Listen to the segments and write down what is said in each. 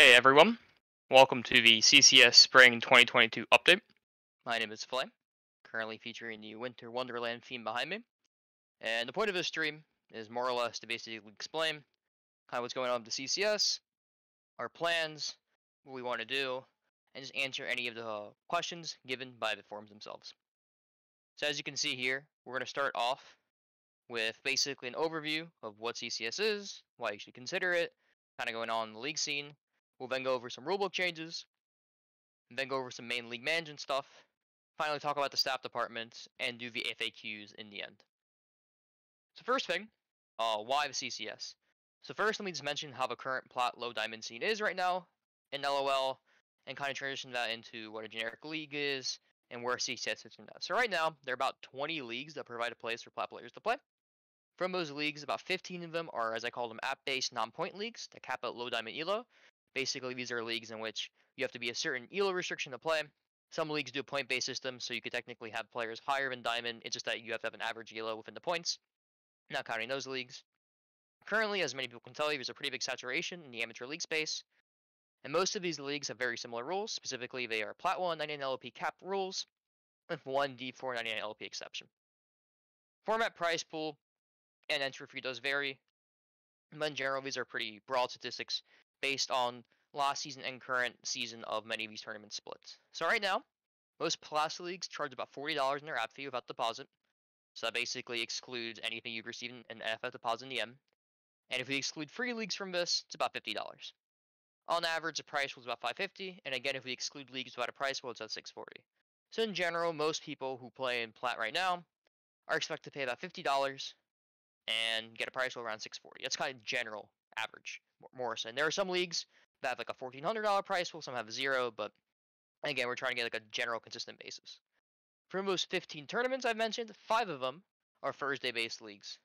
Hey everyone, welcome to the CCS Spring 2022 update. My name is Flame, currently featuring the Winter Wonderland theme behind me. And the point of this stream is more or less to basically explain kind of what's going on with the CCS, our plans, what we want to do, and just answer any of the questions given by the forums themselves. So as you can see here, we're going to start off with basically an overview of what CCS is, why you should consider it, kind of going on in the league scene. We'll then go over some rulebook changes, and then go over some main league management stuff, finally talk about the staff department, and do the FAQs in the end. So first thing, why the CCS? So first let me just mention how the current plat low diamond scene is right now in LOL, and kind of transition that into what a generic league is, and where CCS sits in that. So right now, there are about 20 leagues that provide a place for plat players to play. From those leagues, about 15 of them are, as I call them, app-based non-point leagues that cap out low diamond elo. Basically, these are leagues in which you have to be a certain elo restriction to play. Some leagues do a point-based system, so you could technically have players higher than diamond. It's just that you have to have an average elo within the points. Not counting those leagues. Currently, as many people can tell you, there's a pretty big saturation in the amateur league space. And most of these leagues have very similar rules. Specifically, they are Plat 1 99 LP cap rules, with one D4 99 LP exception. Format, price pool, and entry fee does vary. But in general, these are pretty broad statistics based on last season and current season of many of these tournament splits. So right now, most Plus leagues charge about $40 in their app fee without deposit. So that basically excludes anything you've received in NFF deposit in the M. And if we exclude free leagues from this, it's about $50. On average, the price was about $550, and again, if we exclude leagues without a price, well, it's at $640. So in general, most people who play in Plat right now are expected to pay about $50 and get a price of around $640. That's kind of general average, more so. And there are some leagues that have like a $1,400 price pool, some have zero, but again, we're trying to get like a general consistent basis. From those 15 tournaments I've mentioned, 5 of them are Thursday-based leagues.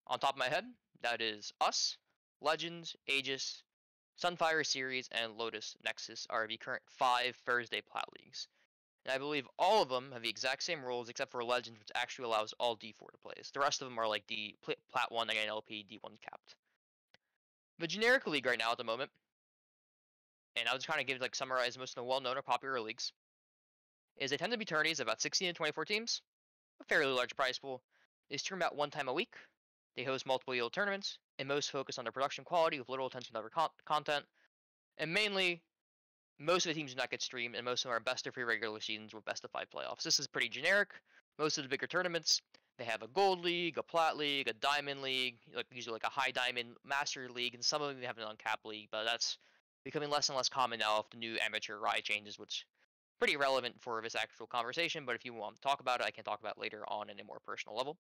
On top of my head, that is us, Legends, Aegis, Sunfire Series, and Lotus Nexus are the current 5 Thursday Plat leagues. And I believe all of them have the exact same rules except for Legends, which actually allows all D4 to play. The rest of them are like the Plat 1 99 LP D1 capped. The generic league right now at the moment, and I'll just kind of give like summarize most of the well-known or popular leagues, is they tend to be tourneys of about 16 to 24 teams, a fairly large prize pool. They stream about 1 time a week. They host multiple yield tournaments, and most focus on their production quality with little attention to other content. And mainly, most of the teams do not get streamed, and most of them are best of 3 regular seasons with best of 5 playoffs. This is pretty generic. Most of the bigger tournaments, they have a gold league, a plat league, a diamond league, like usually like a high diamond master league, and some of them have an uncapped league, but that's becoming less and less common now with the new amateur RI changes, which is pretty relevant for this actual conversation. But if you want to talk about it, I can talk about it later on in a more personal level.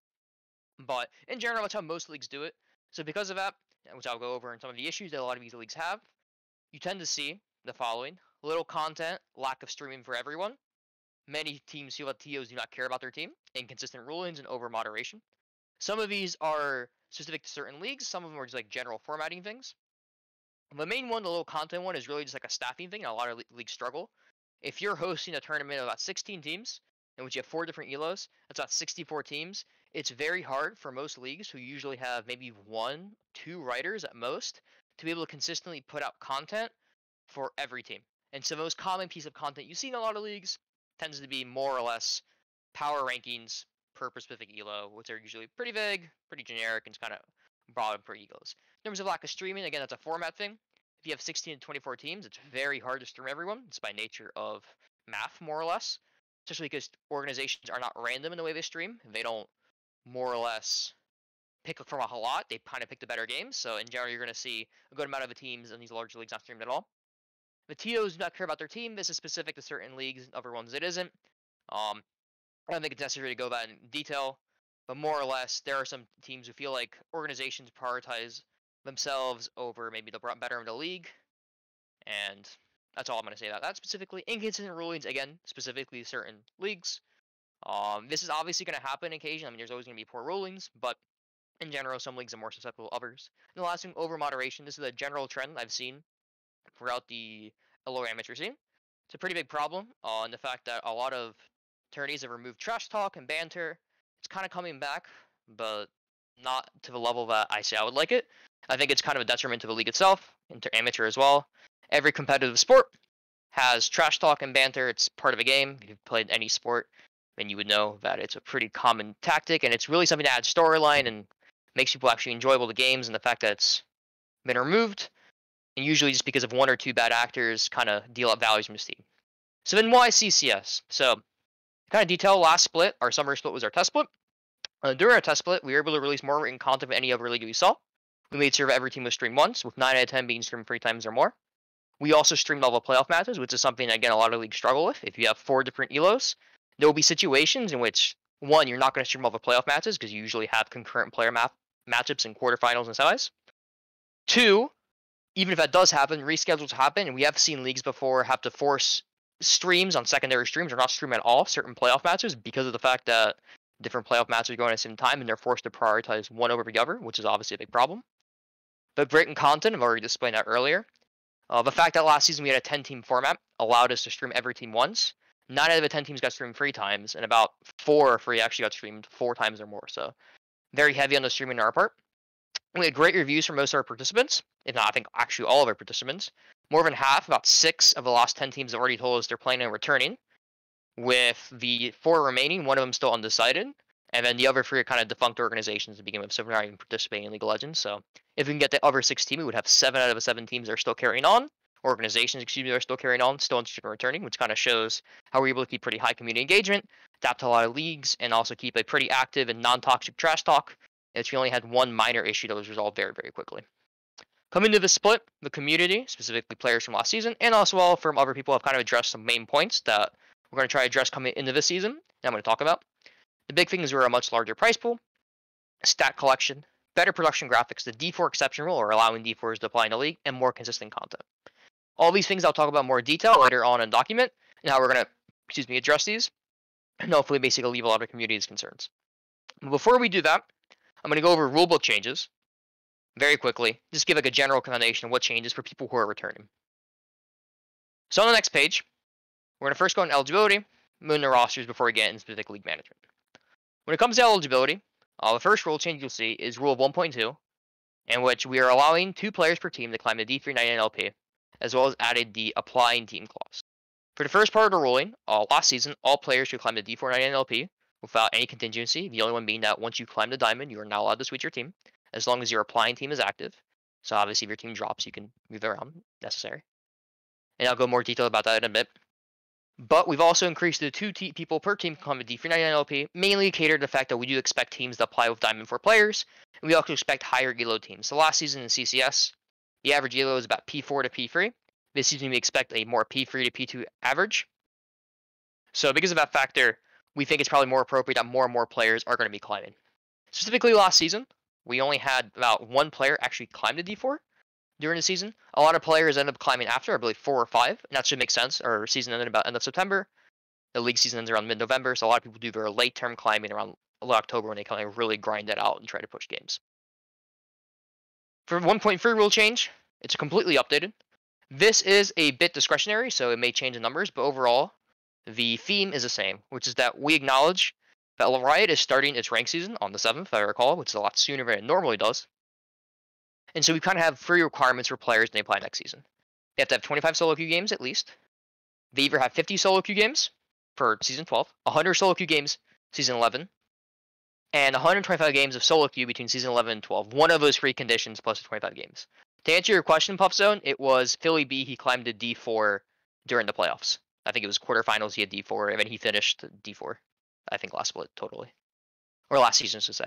But in general, that's how most leagues do it. So because of that, which I'll go over in some of the issues that a lot of these leagues have, you tend to see the following: little content, lack of streaming for everyone. Many teams feel that TOs do not care about their team, inconsistent rulings, and over moderation. Some of these are specific to certain leagues, some of them are just like general formatting things. The main one, the little content one, is really just like a staffing thing, and a lot of leagues struggle. If you're hosting a tournament of about 16 teams, in which you have 4 different elos, that's about 64 teams, it's very hard for most leagues who usually have maybe 1, 2 writers at most to be able to consistently put out content for every team. And so the most common piece of content you see in a lot of leagues tends to be more or less power rankings per specific elo, which are usually pretty vague, pretty generic, and it's kind of broad per elos. In terms of lack of streaming, again, that's a format thing. If you have 16 to 24 teams, it's very hard to stream everyone. It's by nature of math, more or less, especially because organizations are not random in the way they stream. They don't more or less pick from a lot. They kind of pick the better games. So in general, you're going to see a good amount of the teams in these larger leagues not streamed at all. The TOs do not care about their team. This is specific to certain leagues, other ones it isn't. I don't think it's necessary to go that in detail, but more or less, there are some teams who feel like organizations prioritize themselves over maybe the better of the league, and that's all I'm going to say about that specifically. Inconsistent rulings, again, specifically certain leagues. This is obviously going to happen occasionally. I mean, there's always going to be poor rulings, but in general, some leagues are more susceptible to others. And the last thing, over moderation. This is a general trend I've seen throughout the lower amateur scene. It's a pretty big problem on the fact that a lot of tourneys have removed trash talk and banter. It's kind of coming back, but not to the level that I say I would like it. I think it's kind of a detriment to the league itself, and to amateur as well. every competitive sport has trash talk and banter. It's part of a game. If you've played any sport, then you would know that it's a pretty common tactic, and it's really something that adds storyline and makes people actually enjoyable to games, and the fact that it's been removed, and usually just because of one or two bad actors kind of deal up values from his team. So then why CCS? So kind of detail last split, our summer split was our test split. During our test split, we were able to release more written content than any other league we saw. We made sure that every team was streamed once, with 9 out of 10 being streamed 3 times or more. We also streamed all the playoff matches, which is something, again, a lot of leagues struggle with. If you have 4 different ELOs, there will be situations in which, one, you're not going to stream all the playoff matches because you usually have concurrent player matchups in quarterfinals and semis. 2, even if that does happen, reschedules happen, and we have seen leagues before have to force streams on secondary streams or not stream at all certain playoff matches because of the fact that different playoff matches are going at the same time and they're forced to prioritize one over the other, which is obviously a big problem. But written content, I've already displayed that earlier. The fact that last season we had a 10-team format allowed us to stream every team once. 9 out of the 10 teams got streamed 3 times, and about 4 or 3 actually got streamed 4 times or more. So very heavy on the streaming on our part. We had great reviews from most of our participants, if not, I think actually all of our participants. More than half, about 6 of the last 10 teams have already told us they're planning on returning, with the 4 remaining, one of them still undecided, and then the other 3 are kind of defunct organizations to begin with, so they're not even participating in League of Legends. So if we can get the other 6 teams, we would have 7 out of the 7 teams that are still carrying on, organizations, excuse me, that are still carrying on, still interested in returning, which kind of shows how we're able to keep pretty high community engagement, adapt to a lot of leagues, and also keep a pretty active and non-toxic trash talk. We only had one minor issue that was resolved very, very quickly. Coming to the split, the community, specifically players from last season, and also all from other people have kind of addressed some main points that we're going to try to address coming into this season, and I'm going to talk about. The big things were a much larger price pool, stat collection, better production graphics, the D4 exception rule, or allowing D4s to apply in the league, and more consistent content. All these things I'll talk about in more detail later on in the document, and how we're going to, address these, and hopefully basically leave a lot of community's concerns. But before we do that, I'm going to go over rulebook changes very quickly, just give like a general explanation of what changes for people who are returning. So on the next page, we're going to first go on eligibility, move the rosters before we get into specific league management. When it comes to eligibility, the first rule change you'll see is Rule 1.2, in which we are allowing 2 players per team to climb the D399 LP, as well as added the applying team clause. For the first part of the ruling, last season, all players should climb the D499 LP without any contingency, the only one being that once you climb the diamond, you are not allowed to switch your team, as long as your applying team is active. So obviously if your team drops, you can move around if necessary. And I'll go more detail about that in a bit. But we've also increased the 2 people per team climb the D399 LP, mainly catered to the fact that we do expect teams to apply with Diamond 4 players, and we also expect higher ELO teams. So last season in CCS, the average ELO is about P4 to P3. This season we expect a more P3 to P2 average. So because of that factor, we think it's probably more appropriate that more and more players are going to be climbing. Specifically last season, we only had about 1 player actually climb to D4 during the season. A lot of players ended up climbing after, I believe 4 or 5, and that should make sense. Our season ended about end of September. The league season ends around mid-November, so a lot of people do their late-term climbing around late October when they kind of really grind it out and try to push games. For 1.3 rule change, it's completely updated. This is a bit discretionary, so it may change the numbers, but overall, the theme is the same, which is that we acknowledge that Riot is starting its rank season on the 7th, if I recall, which is a lot sooner than it normally does. And so we kind of have 3 requirements for players when they apply next season. They have to have 25 solo queue games at least. They either have 50 solo queue games for season 12, 100 solo queue games season 11, and 125 games of solo queue between season 11 and 12. One of those 3 conditions plus the 25 games. To answer your question, Puff Zone, it was Philly B. He climbed to D4 during the playoffs. I think it was quarterfinals. He had D4, and then he finished D4. I think last split totally, or last season, I should say.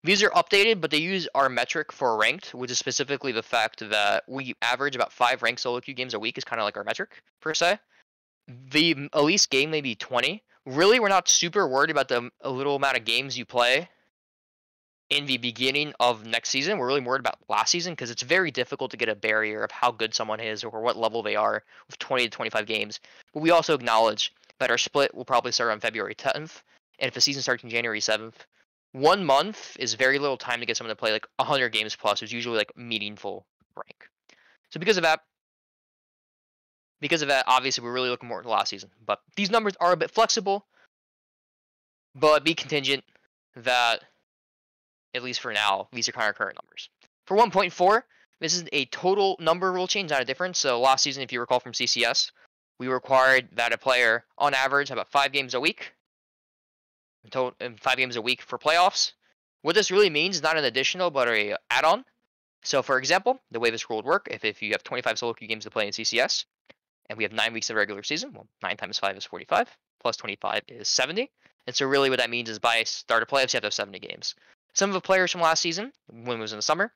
These are updated, but they use our metric for ranked, which is specifically the fact that we average about 5 ranked solo queue games a week is kind of like our metric, per se. The Elise game may be 20. Really, we're not super worried about the little amount of games you play in the beginning of next season. We're really worried about last season because it's very difficult to get a barrier of how good someone is or what level they are with 20 to 25 games. But we also acknowledge that our split will probably start on February 10th, and if the season starts on January 7th, 1 month is very little time to get someone to play like 100 games plus, which is usually like meaningful rank. So because of that, obviously we're really looking more to last season. But these numbers are a bit flexible, but be contingent that, at least for now, these are kind of current numbers. For 1.4, This is a total number rule change, not a difference. So last season, if you recall from CCS, we required that a player, on average, have about 5 games a week, total 5 games a week for playoffs. What this really means is not an additional, but a add-on. So, for example, the way this rule would work, if you have 25 solo queue games to play in CCS, and we have 9 weeks of regular season, well, 9 times 5 is 45, plus 25 is 70. And so really what that means is by start of playoffs, you have to have 70 games. Some of the players from last season, when it was in the summer,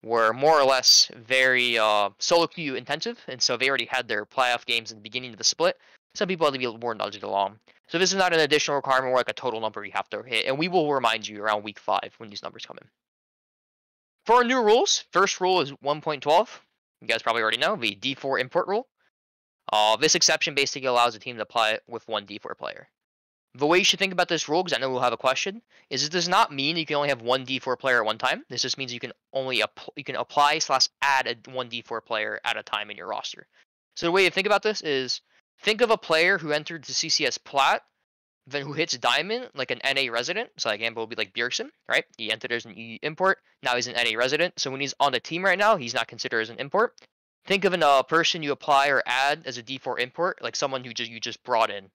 were more or less very solo queue intensive, and so they already had their playoff games in the beginning of the split. Some people had to be a little more nudged along. So this is not an additional requirement or like a total number you have to hit, and we will remind you around week 5 when these numbers come in. For our new rules, first rule is 1.12. You guys probably already know, the D4 import rule. This exception basically allows a team to apply with one D4 player. The way you should think about this rule, because I know we'll have a question, is it does not mean you can only have one D4 player at one time. This just means you can only apply / add one D4 player at a time in your roster. So the way to think about this is, think of a player who entered the CCS Plat, then who hits Diamond, like an NA resident. So like example would be like Bjergsen, right? He entered as an E import, now he's an NA resident. So when he's on the team right now, he's not considered as an import. Think of a person you apply or add as a D4 import, like someone who you just brought in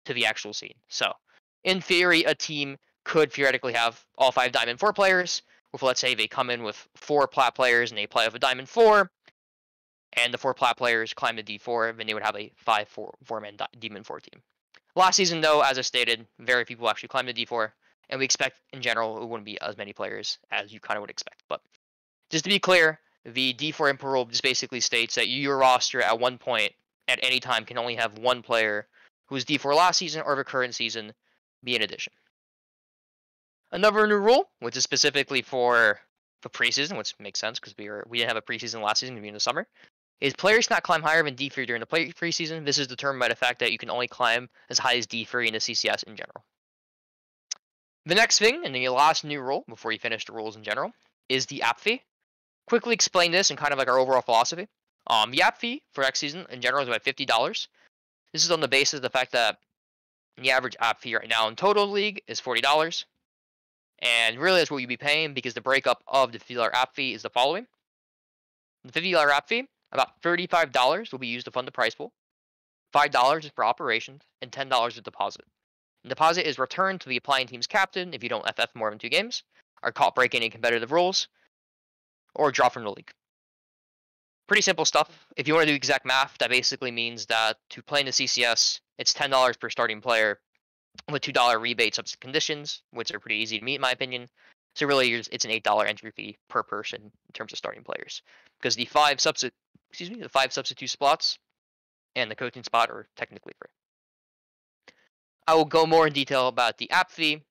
to the actual scene. So in theory, a team could theoretically have all 5 Diamond 4 players, with let's say they come in with 4 Plat players and they play with a Diamond 4, and the 4 Plat players climb the D4, then they would have a 4-man Demon 4 team. Last season, though, as I stated, very few people actually climbed the D4, and we expect, in general, it wouldn't be as many players as you kind of would expect. But just to be clear, the D4 import rule just basically states that your roster at one point, at any time, can only have one player who was D4 last season or the current season be an addition. Another new rule, which is specifically for the preseason, which makes sense because we didn't have a preseason last season, we in the summer, is players cannot climb higher than D3 during the preseason. This is determined by the fact that you can only climb as high as D3 in the CCS in general. The next thing, and the last new rule before you finish the rules in general, is the app fee. Quickly explain this and kind of like our overall philosophy. The app fee for next season in general is about $50. This is on the basis of the fact that the average app fee right now in total league is $40. And really that's what you'd be paying, because the breakup of the $50 app fee is the following. The $50 app fee, about $35 will be used to fund the prize pool, $5 is for operations, and $10 is deposit. And deposit is returned to the applying team's captain if you don't FF more than 2 games, are caught breaking any competitive rules, or drop from the league. Pretty simple stuff. If you want to do exact math, that basically means that to play in the CCS, it's $10 per starting player with $2 rebate substitute conditions, which are pretty easy to meet in my opinion. So really, it's an $8 entry fee per person in terms of starting players, because the 5 substitute spots and the coaching spot are technically free. I will go more in detail about the app fee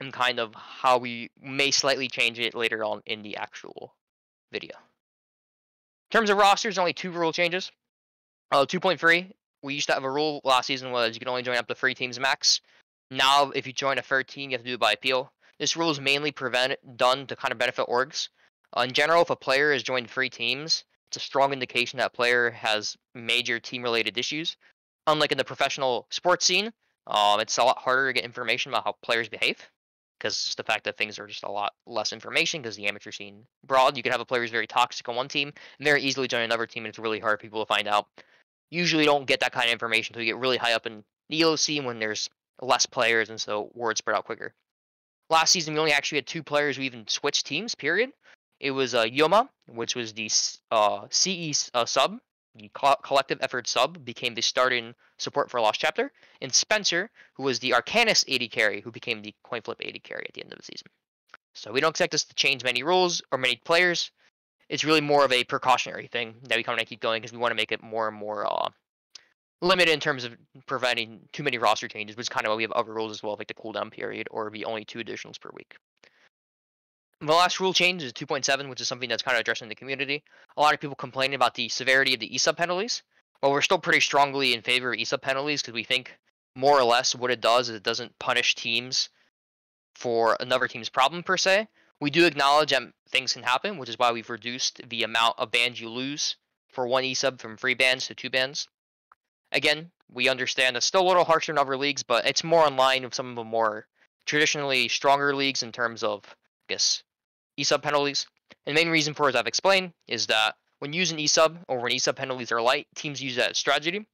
and kind of how we may slightly change it later on in the actual video. In terms of rosters, only 2 rule changes. 2.3, we used to have a rule last season was you can only join up to 3 teams max. Now, if you join a third team, you have to do it by appeal. This rule is mainly done to kind of benefit orgs. In general, if a player has joined 3 teams, it's a strong indication that player has major team-related issues. Unlike in the professional sports scene, it's a lot harder to get information about how players behave, because the fact that things are just a lot less information, because the amateur scene broad, you can have a player who's very toxic on one team and very easily join another team, and it's really hard for people to find out. Usually don't get that kind of information until you get really high up in the elo scene when there's less players, and so word spread out quicker. Last season, we only actually had 2 players who even switched teams, period. It was Yoma, which was the CE sub, the collective effort sub, became the starting support for Lost Chapter, and Spencer, who was the Arcanist AD carry, who became the coin flip AD carry at the end of the season. So we don't expect us to change many rules or many players. It's really more of a precautionary thing that we kind of keep going, because we want to make it more and more limited in terms of preventing too many roster changes, which is kind of why we have other rules as well, like the cooldown period, or be only 2 additionals per week. The last rule change is 2.7, which is something that's kind of addressed in the community. A lot of people complaining about the severity of the E-sub penalties. Well, we're still pretty strongly in favor of E-sub penalties, because we think more or less what it does is it doesn't punish teams for another team's problem per se. We do acknowledge that things can happen, which is why we've reduced the amount of bans you lose for 1 E-sub from 3 bans to 2 bans. Again, we understand it's still a little harsher in other leagues, but it's more in line with some of the more traditionally stronger leagues in terms of, I guess, E-sub penalties. And the main reason for it, as I've explained, is that when you use an ESUB or when ESUB penalties are light, teams use that as strategy.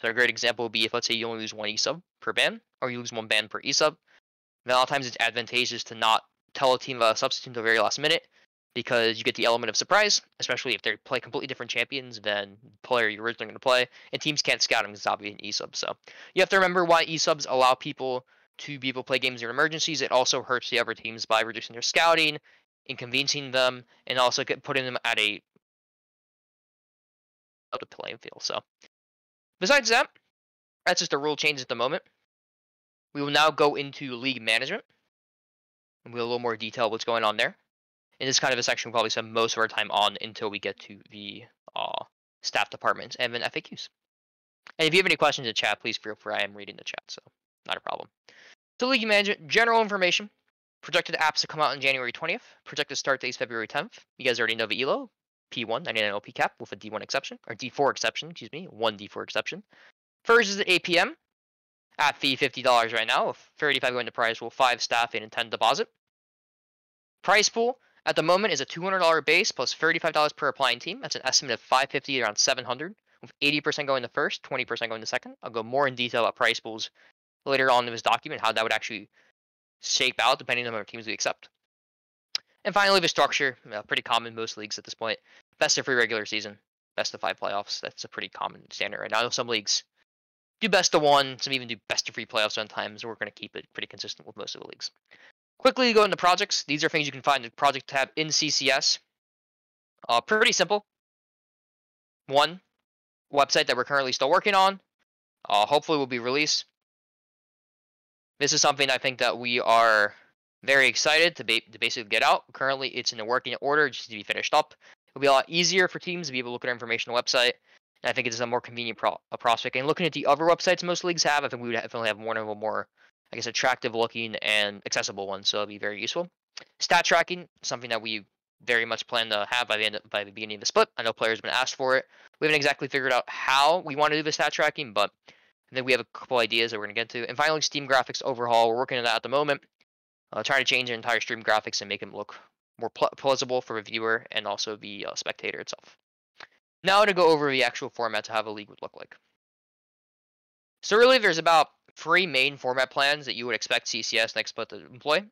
So a great example would be if, let's say, you only lose one ESUB per ban, or you lose one ban per ESUB. Then a lot of times it's advantageous to not tell a team a substitute until the very last minute, because you get the element of surprise, especially if they play completely different champions than the player you're originally going to play, and teams can't scout them because it's obviously an ESUB. So you have to remember why ESUBs allow people to be able to play games during emergencies. It also hurts the other teams by reducing their scouting, inconveniencing them, and also putting them at a playing field. So besides that, that's just a rule change at the moment. We will now go into league management, and we'll a little more detail what's going on there. And this is kind of a section we'll probably spend most of our time on until we get to the staff departments and then FAQs. And if you have any questions in chat, please feel free. I am reading the chat, so not a problem. So league management, general information. Projected apps to come out on January 20th. Projected start date is February 10th. You guys already know the ELO, P1, 99 LP cap with a D1 exception, or D4 exception, excuse me, one D4 exception. First is at 8 p.m. At fee $50 right now, with 35 going to prize pool, 5 staff and 10 deposit. Prize pool at the moment is a $200 base plus $35 per applying team. That's an estimate of 550, around 700, with 80% going to first, 20% going to second. I'll go more in detail about prize pools later on in this document, how that would actually shape out depending on the number of teams we accept. And finally, the structure, pretty common in most leagues at this point. Best of 3 regular season, best of 5 playoffs. That's a pretty common standard right now. I know some leagues do best of 1, some even do best of 3 playoffs sometimes. We're going to keep it pretty consistent with most of the leagues. Quickly go into projects. These are things you can find in the project tab in CCS. Pretty simple. One, website that we're currently still working on. Hopefully will be released. This is something I think that we are very excited to basically get out. Currently, it's in a working order, just to be finished up. It'll be a lot easier for teams to be able to look at our information on the website. And I think it is a more convenient prospect. And looking at the other websites most leagues have, I think we would definitely have one of a more, I guess, attractive looking and accessible one. So it'll be very useful. Stat tracking, something that we very much plan to have by the beginning of the split. I know players have been asked for it. We haven't exactly figured out how we want to do the stat tracking, but I think we have a couple ideas that we're going to get to. And finally, Steam graphics overhaul. We're working on that at the moment. Trying to change the entire stream graphics and make them look more plausible for the viewer and also the spectator itself. Now to go over the actual format to how a league would look like. So really, there's about 3 main format plans that you would expect CCS Next Split to employ.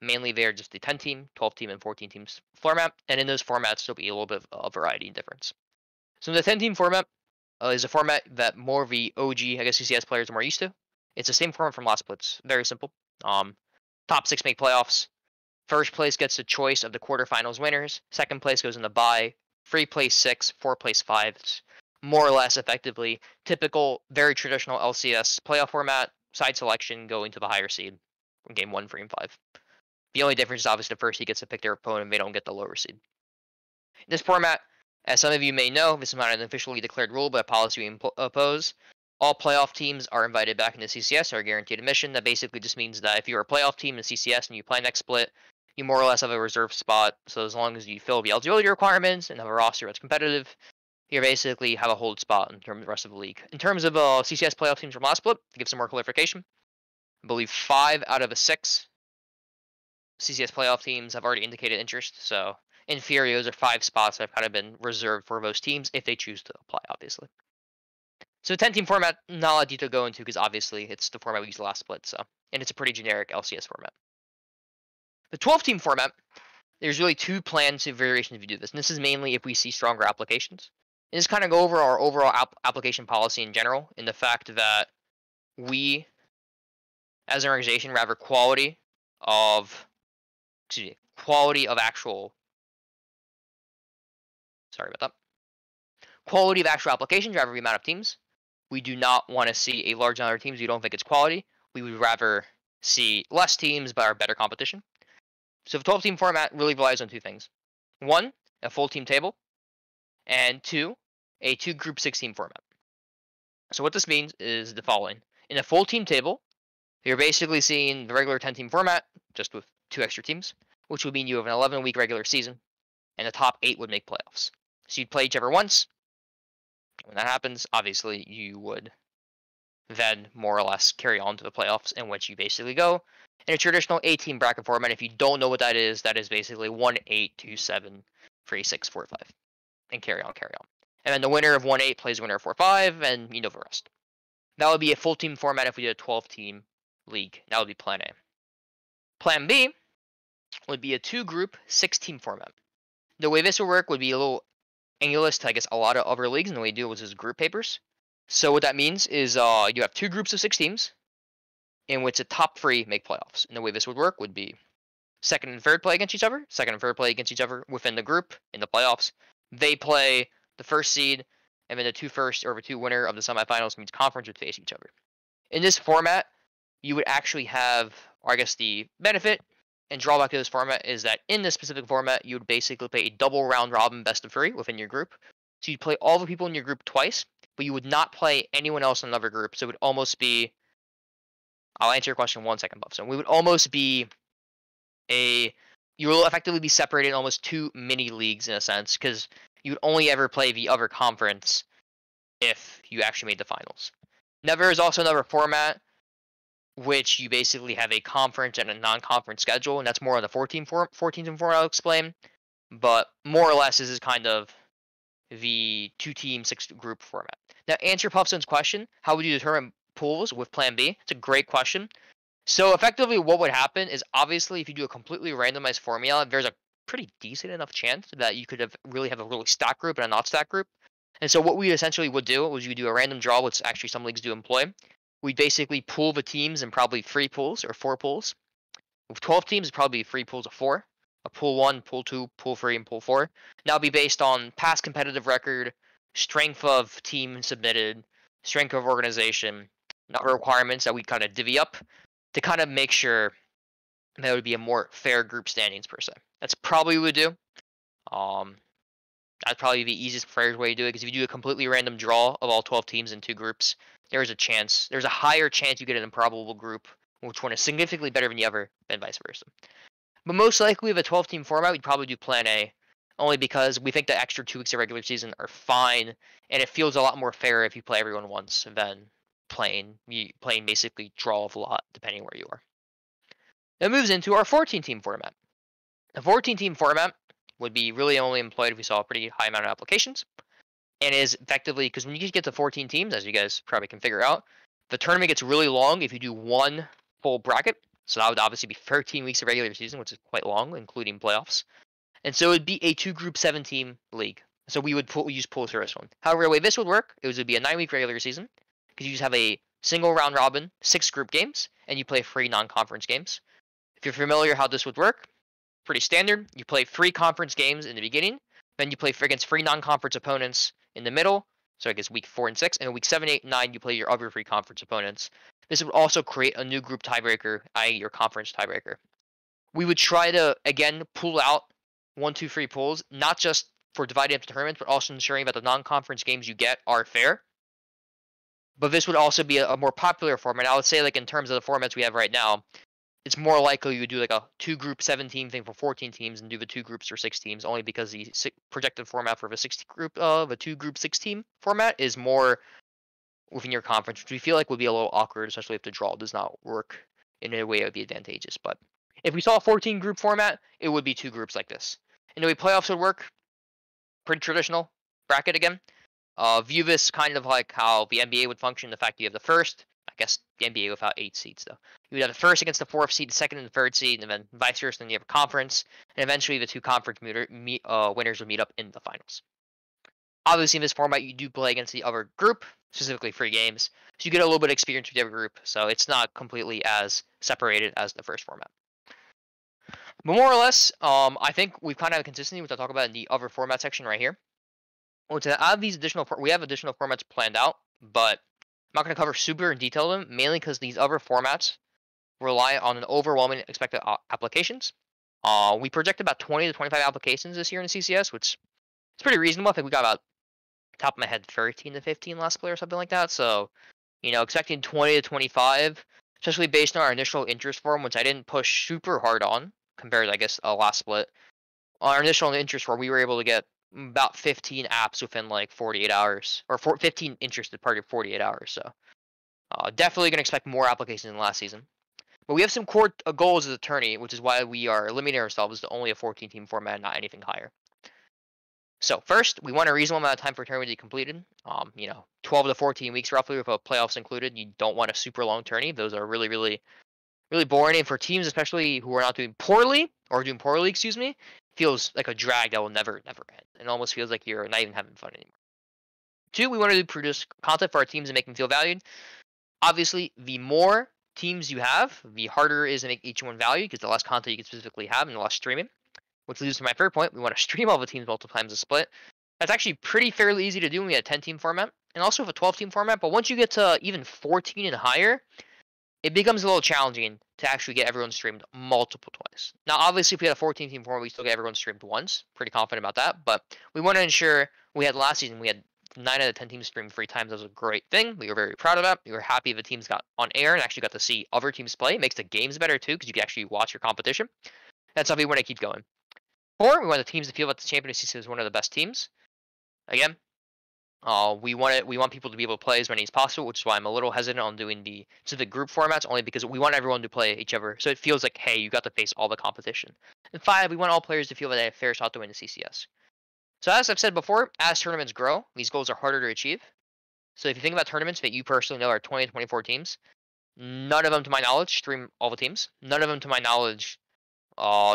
Mainly they're just the 10-team, 12-team, and 14 teams format. And in those formats, there'll be a little bit of a variety and difference. So the 10-team format is a format that more of the OG, I guess, CCS players are more used to. It's the same format from last splits. Very simple. Top 6 make playoffs. First place gets the choice of the quarterfinals winners. Second place goes in the bye. 3 plays 6, 4 plays 5. It's more or less effectively typical, very traditional LCS playoff format. Side selection going to the higher seed from game 1 for game 5. The only difference is obviously the first seed gets to pick their opponent. They don't get the lower seed. In this format, as some of you may know, this is not an officially declared rule, but a policy we oppose. All playoff teams are invited back into CCS, are guaranteed admission. That basically just means that if you're a playoff team in CCS and you play next split, you more or less have a reserve spot. So as long as you fill the eligibility requirements and have a roster that's competitive, you basically have a hold spot in terms of the rest of the league. In terms of CCS playoff teams from last split, to give some more clarification, I believe 5 out of the 6 CCS playoff teams have already indicated interest. So in theory, those are 5 spots that have kind of been reserved for most teams if they choose to apply, obviously. So 10-team format, not a lot of detail to go into because obviously it's the format we used last split, and it's a pretty generic LCS format. The 12-team format, there's really 2 plans of variations if you do this, and this is mainly if we see stronger applications. And this kind of go over our overall application policy in general, in the fact that we, as an organization, rather quality of actual. Sorry about that. Quality of actual applications rather than the amount of teams. We do not want to see a large number of teams. We don't think it's quality. We would rather see less teams but are better competition. So the 12-team format really relies on 2 things. 1, a full team table, and 2, a 2-group 16 format. So what this means is the following. In a full team table, you're basically seeing the regular 10-team format, just with 2 extra teams, which would mean you have an 11-week regular season, and the top 8 would make playoffs. So you'd play each other once. When that happens, obviously, you would then more or less carry on to the playoffs, in which you basically go in a traditional 8-team bracket format. If you don't know what that is basically 1-8, 2-7, 3-6, 4-5, and carry on. And then the winner of 1-8 plays winner of 4-5, and you know the rest. That would be a full team format if we did a 12-team league. That would be Plan A. Plan B would be a 2-group, 6-team format. The way this would work would be a little analogous to, I guess, a lot of other leagues, and the way we do it was just group papers. So what that means is you have 2 groups of 6 teams, in which the top 3 make playoffs. And the way this would work would be second and third play against each other, second and third play against each other within the group in the playoffs. They play the first seed, and then the 2 first or the 2 winner of the semifinals means conference would face each other. In this format, you would actually have, or I guess the benefit and drawback of this format is that in this specific format, you would basically play a double round robin best of 3 within your group. So you'd play all the people in your group twice, but you would not play anyone else in another group. So it would almost be, I'll answer your question in 1 second, Buff. So we would almost be you will effectively be separated in almost 2 mini leagues in a sense, because you would only ever play the other conference if you actually made the finals. Now there is also another format which you basically have a conference and a non-conference schedule, and that's more on the 14 team format I'll explain. But more or less, this is kind of the 2-team, 6-group format. Now, answer Puffson's question: how would you determine pools with Plan B? It's a great question. So effectively, what would happen is obviously if you do a completely randomized formula, there's a pretty decent enough chance that you could really have a really stacked group and a not stacked group. And so what we essentially would do was you do a random draw, which actually some leagues do employ. We'd basically pool the teams in probably 3 pools or 4 pools. With 12 teams, it'd probably be 3 pools of 4. A pool 1, pool 2, pool 3, and pool 4. Now it'd be based on past competitive record, strength of team submitted, strength of organization, not requirements that we kind of divvy up to kind of make sure that would be a more fair group standings per se. That's probably what we would do. That'd probably be the easiest, fairest way to do it, because if you do a completely random draw of all 12 teams in 2 groups, there's a higher chance you get an improbable group, which one is significantly better than the other, than vice versa. But most likely with a 12-team format, we'd probably do Plan A, only because we think the extra 2 weeks of regular season are fine, and it feels a lot more fair if you play everyone once than playing basically draw of a lot, depending where you are. That moves into our 14-team format. The 14-team format would be really only employed if we saw a pretty high amount of applications, and is effectively, because when you get to 14 teams, as you guys probably can figure out, the tournament gets really long if you do 1 full bracket. So that would obviously be 13 weeks of regular season, which is quite long, including playoffs. And so it'd be a 2-group, 7-team league. So we would use pools for this one. However, the way this would work, it would be a 9-week regular season, because you just have a single round robin, 6 group games, and you play 3 non-conference games. If you're familiar how this would work, pretty standard. You play 3 conference games in the beginning, then you play against 3 non-conference opponents in the middle. So I guess week 4 and 6, and in week 7, 8, 9, you play your other 3 conference opponents. This would also create a new group tiebreaker, i.e. your conference tiebreaker. We would try to, again, pull out 1, 2, 3 pools, not just for dividing up the tournaments, but also ensuring that the non-conference games you get are fair. But this would also be a more popular format. I would say, like, in terms of the formats we have right now, it's more likely you would do like a 2-group 7-team thing for 14 teams and do the 2 groups for 6 teams, only because the projected format for the 2-group 6-team format is more within your conference, which we feel like would be a little awkward, especially if the draw does not work in a way that would be advantageous. But if we saw a 14-group format, it would be 2 groups like this. And the way playoffs would work, pretty traditional bracket again. View this kind of like how the NBA would function, the fact you have the first, I guess the NBA without 8 seeds though. You would have the first against the 4th seed, the 2nd and the 3rd seed, and then vice versa. Then you have a conference, and eventually the 2 conference winners would meet up in the finals. Obviously, in this format, you do play against the other group, specifically 3 games, so you get a little bit of experience with the other group. So it's not completely as separated as the first format. But more or less, I think we've kind of have consistency, which I'll talk about in the other format section right here. To add these we have additional formats planned out, but I'm not going to cover super in detail them, mainly because these other formats rely on an overwhelming expected applications. We project about 20 to 25 applications this year in the CCS, which is pretty reasonable. I think we got about, top of my head, 13 to 15 last play or something like that. So, expecting 20 to 25, especially based on our initial interest form, which I didn't push super hard on compared to, I guess, last split. Our initial interest form, we were able to get about 15 apps within like 48 hours, or 15 interested party 48 hours. So Definitely going to expect more applications than last season. But we have some core goals as a tourney, which is why we are limiting ourselves to only a 14-team format, not anything higher. So first, we want a reasonable amount of time for a tournament to be completed. 12 to 14 weeks roughly, with playoffs included. You don't want a super long tourney. Those are really, really, really boring. And for teams, especially who are not doing poorly excuse me, feels like a drag that will never, never end. It almost feels like you're not even having fun anymore. 2, we want to produce content for our teams and make them feel valued. Obviously, the more teams you have, the harder it is to make each one valued because the less content you can specifically have and the less streaming. Which leads to my third point. We want to stream all the teams multiple times a split. That's actually pretty fairly easy to do when we had a 10-team format and also with a 12-team format. But once you get to even 14 and higher, it becomes a little challenging to actually get everyone streamed multiple twice. Now, obviously, if we had a 14-team format, we still get everyone streamed once. Pretty confident about that. But we want to ensure we had last season, we had 9 out of 10 teams streamed 3 times. That was a great thing. We were very proud of that. We were happy the teams got on air and actually got to see other teams play. It makes the games better too because you can actually watch your competition. That's something we want to keep going. 4, we want the teams to feel that the champion of CCS is one of the best teams. Again, we want people to be able to play as many as possible, which is why I'm a little hesitant on doing the specific group formats, only because we want everyone to play each other, so it feels like, hey, you got to face all the competition. And 5, we want all players to feel that they have a fair shot to win the CCS. So as I've said before, as tournaments grow, these goals are harder to achieve. So if you think about tournaments that you personally know are 20 to 24 teams, none of them, to my knowledge, stream all the teams. None of them, to my knowledge,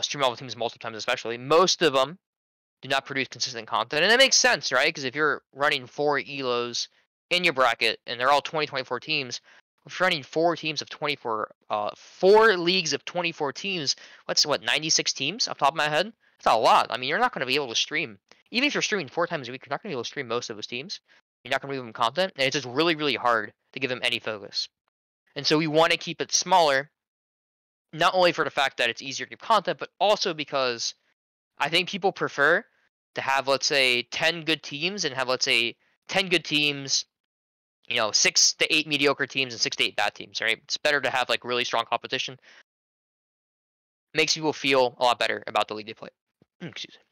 stream all the teams multiple times, especially. Most of them do not produce consistent content, and it makes sense, right? Because if you're running 4 elos in your bracket and they're all 24 teams, if you're running 4 teams of 24, 4 leagues of 24 teams, what's 96 teams off the top of my head? That's a lot. I mean, you're not going to be able to stream, even if you're streaming 4 times a week, you're not going to be able to stream most of those teams. You're not going to give them content, and it's just really, really hard to give them any focus. And so we want to keep it smaller, not only for the fact that it's easier to give content, but also because I think people prefer to have, let's say, 10 good teams and have, let's say, 10 good teams, 6 to 8 mediocre teams and 6 to 8 bad teams, right? It's better to have like really strong competition. Makes people feel a lot better about the league they play. Excuse me.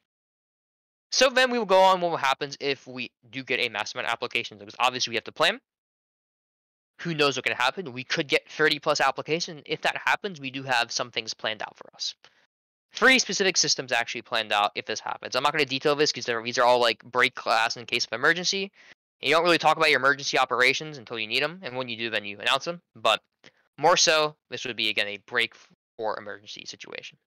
So then we will go on what happens if we do get a mass amount of applications, because obviously we have to plan. Who knows what can happen? We could get 30 plus applications. If that happens, we do have some things planned out for us. 3 specific systems actually planned out if this happens. I'm not going to detail this because these are all like break glass in case of emergency. And you don't really talk about your emergency operations until you need them, and when you do, then you announce them. But more so, this would be, again, a break for emergency situation.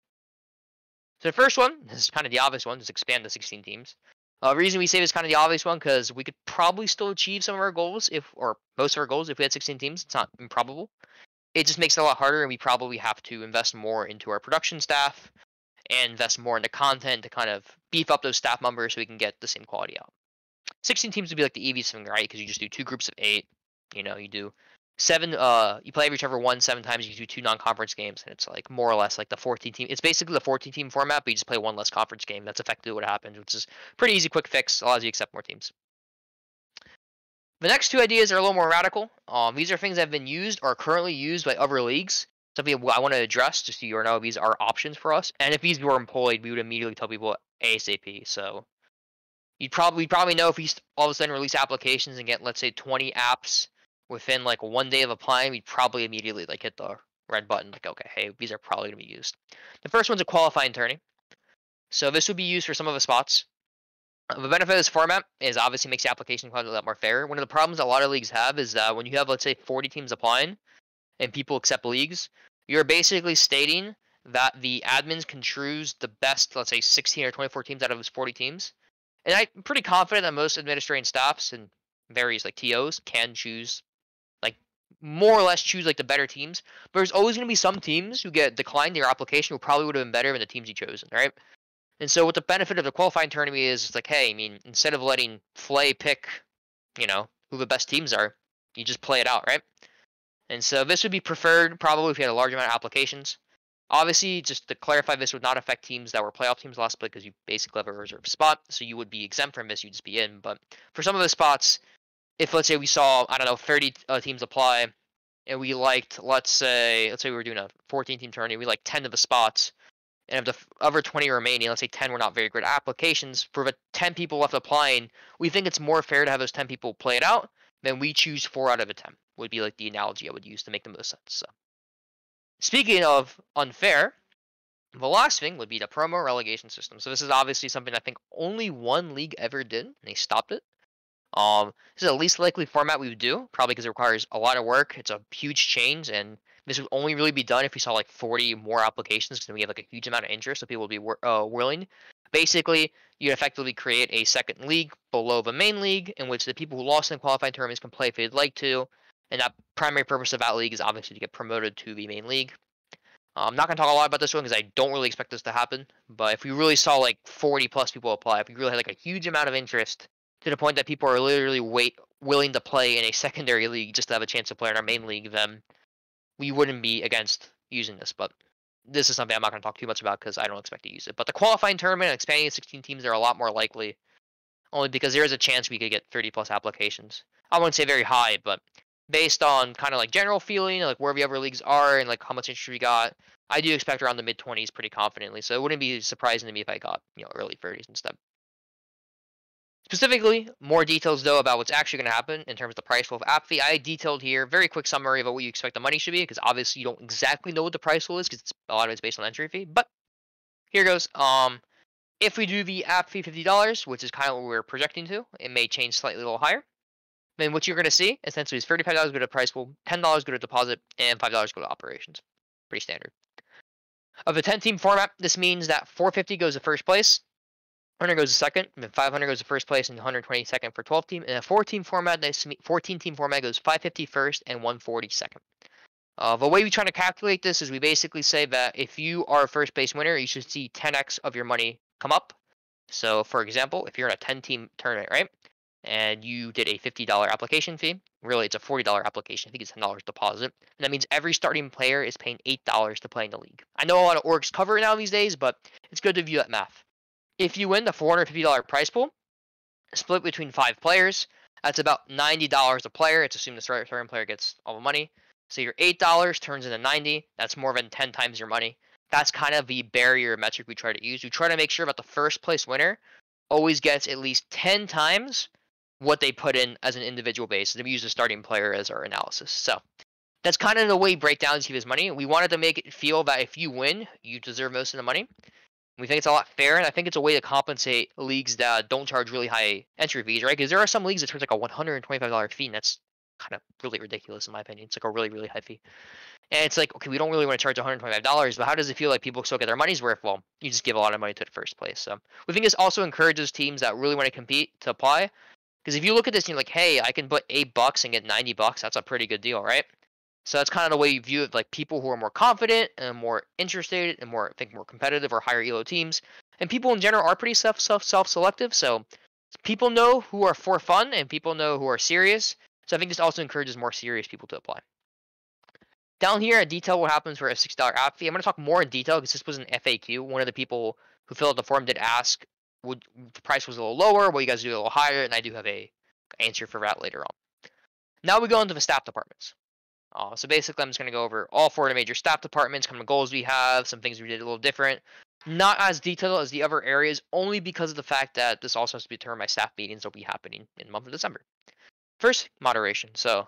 So the first one, this is kind of the obvious one, is expand to 16 teams. The reason we say this is kind of the obvious one, because we could probably still achieve some of our goals, or most of our goals, if we had 16 teams. It's not improbable. It just makes it a lot harder, and we probably have to invest more into our production staff and invest more into content to kind of beef up those staff numbers so we can get the same quality out. 16 teams would be like the easiest thing, right? Because you just do 2 groups of 8. You do 7. You play each other 7 times. You do 2 non-conference games, and it's like more or less like the 14 team. It's basically the 14 team format, but you just play 1 less conference game. That's effectively what happens, which is pretty easy, quick fix. Allows you to accept more teams. The next 2 ideas are a little more radical. These are things that have been used or currently used by other leagues. Something I want to address, just so you know, these are options for us. And if these were employed, we would immediately tell people ASAP. So you'd probably know if we all of a sudden release applications and get, let's say, 20 apps within like 1 day of applying, we'd probably immediately like hit the red button, like, okay, hey, these are probably going to be used. The first one's a qualifying tourney. So this would be used for some of the spots. The benefit of this format is obviously makes the application quite a lot more fair. One of the problems a lot of leagues have is that when you have, let's say, 40 teams applying and people accept leagues, you're basically stating that the admins can choose the best, let's say, 16 or 24 teams out of those 40 teams. And I'm pretty confident that most administrating staffs and various like TOs can choose, like, more or less choose like the better teams. But there's always going to be some teams who get declined their application who probably would have been better than the teams you chosen, right? And so what the benefit of the qualifying tournament is, it's like, hey, I mean, instead of letting Flay pick, who the best teams are, you just play it out, right? And so this would be preferred probably if you had a large amount of applications. Obviously, just to clarify, this would not affect teams that were playoff teams last split because you basically have a reserve spot, so you would be exempt from this, you'd just be in. But for some of the spots, if let's say we saw, 30 teams apply, and we liked, let's say we were doing a 14-team tourney, we liked 10 of the spots, and of the other 20 remaining, let's say 10 were not very good applications, for the 10 people left applying, we think it's more fair to have those 10 people play it out, then we choose 4 out of a 10, would be like the analogy I would use to make the most sense. So, speaking of unfair, the last thing would be the promo relegation system. So this is obviously something I think only one league ever did, and they stopped it. This is the least likely format we would do, probably because it requires a lot of work. It's a huge change, and this would only really be done if we saw like 40 more applications, because then we have like a huge amount of interest, so people would be willing. Basically, you effectively create a second league below the main league, in which the people who lost in qualifying tournaments can play if they'd like to, and that primary purpose of that league is obviously to get promoted to the main league. I'm not going to talk a lot about this one because I don't really expect this to happen. But if we really saw like 40 plus people apply, if we really had like a huge amount of interest to the point that people are literally willing to play in a secondary league just to have a chance to play in our main league, then we wouldn't be against using this. But this is something I'm not going to talk too much about because I don't expect to use it. But the qualifying tournament and expanding to 16 teams are a lot more likely, only because there is a chance we could get 30 plus applications. I wouldn't say very high, but based on kind of like general feeling, like where the other leagues are and like how much interest we got, I do expect around the mid 20s pretty confidently. So it wouldn't be surprising to me if I got early 30s instead. Specifically, more details though about what's actually going to happen in terms of the price pool of app fee. I detailed here very quick summary of what you expect the money should be, because obviously you don't exactly know what the price pool is because a lot of it's based on entry fee. But here goes. If we do the app fee $50, which is kind of what we're projecting to, it may change slightly a little higher. Then what you're going to see essentially is $35 go to price pool, $10 go to deposit, and $5 go to operations. Pretty standard. Of a 10-team format, this means that 450 goes to first place, 100 goes to second, and then 500 goes to first place, and 120 second for 12 team. In a 14 format, 14-team format goes 550 first and 140 second. The way we try to calculate this is we basically say that if you are a first place winner, you should see 10x of your money come up. So, for example, if you're in a 10-team tournament, right, and you did a $50 application fee, really it's a $40 application. I think it's $10 deposit. And that means every starting player is paying $8 to play in the league. I know a lot of orgs cover it now these days, but it's good to view that math. If you win the $450 prize pool, split between 5 players, that's about $90 a player. It's assumed the starting player gets all the money. So your $8 turns into 90. That's more than 10 times your money. That's kind of the barrier metric we try to use. We try to make sure that the first place winner always gets at least 10 times what they put in as an individual basis. And we use the starting player as our analysis. So that's kind of the way breakdowns give his money. We wanted to make it feel that if you win, you deserve most of the money. We think it's a lot fair, and I think it's a way to compensate leagues that don't charge really high entry fees, right? Because there are some leagues that charge like a $125 fee, and that's kind of really ridiculous in my opinion. It's like a really, really high fee. And it's like, okay, we don't really want to charge $125, but how does it feel like people still get their money's worth? Well, you just give a lot of money to the first place. So we think this also encourages teams that really want to compete to apply. Because if you look at this and you're like, hey, I can put $8 and get $90, that's a pretty good deal, right? So that's kind of the way you view it, like people who are more confident and more interested and more competitive or higher elo teams. And people in general are pretty self-selective. So people know who are for fun and people know who are serious. So I think this also encourages more serious people to apply. Down here, I detail what happens for a $60 app fee. I'm going to talk more in detail because this was an FAQ. One of the people who filled out the form did ask, would the price was a little lower, will you guys do a little higher? And I do have a answer for that later on. Now we go into the staff departments. So basically, I'm just going to go over all 4 of the major staff departments, kind of goals we have, some things we did a little different. Not as detailed as the other areas, only because of the fact that this also has to be determined by staff meetings that will be happening in the month of December. First, moderation. So